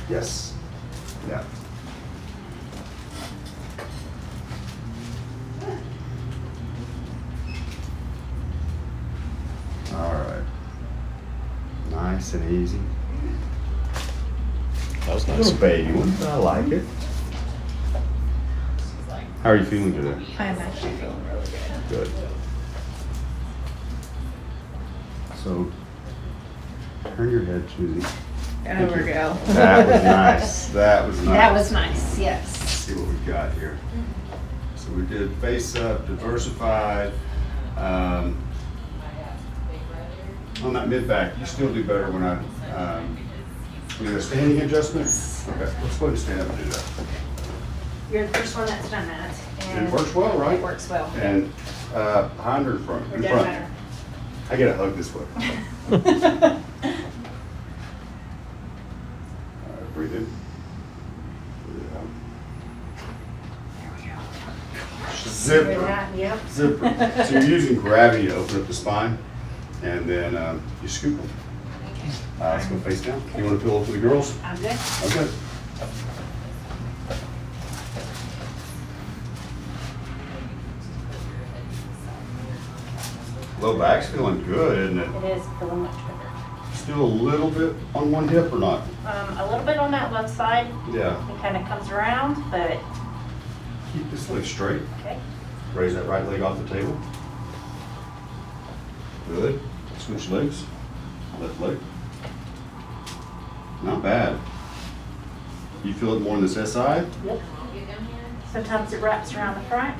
Yes. Yeah. All right. Nice and easy. That was Little nice. baby one, but I like it. How are you feeling today? I'm actually feeling really good. Good. So, turn your head, Susie. There we go. That was nice. That was nice. That was nice, Let's yes. see what we've got here. So we did face up, diversified. On that mid back, you still do better when I, we do a standing adjustment. Okay, let's go ahead and stand up and do that. You're the first one that's done that. and It works well, right? It works well. And behind or in front? Or In doesn't front. matter. I get a hug this way. All right, breathe in. Breathe out. There we go. Hear Zipper. that? Yep. Zipper. So you're using gravity to open up the spine, and then you scoop them. Okay. Let's go face down. You want to pillow for the girls? I'm good. Okay. Low back's feeling good, isn't it? It is feeling much better. Still a little bit on one hip or not? A little bit on that left side. Yeah. It kind of comes around, but Keep this leg straight. okay. Raise that right leg off the table. Good. Switch legs. Left leg. Not bad. You feel it more on this SI? Yep. Sometimes it wraps around the front.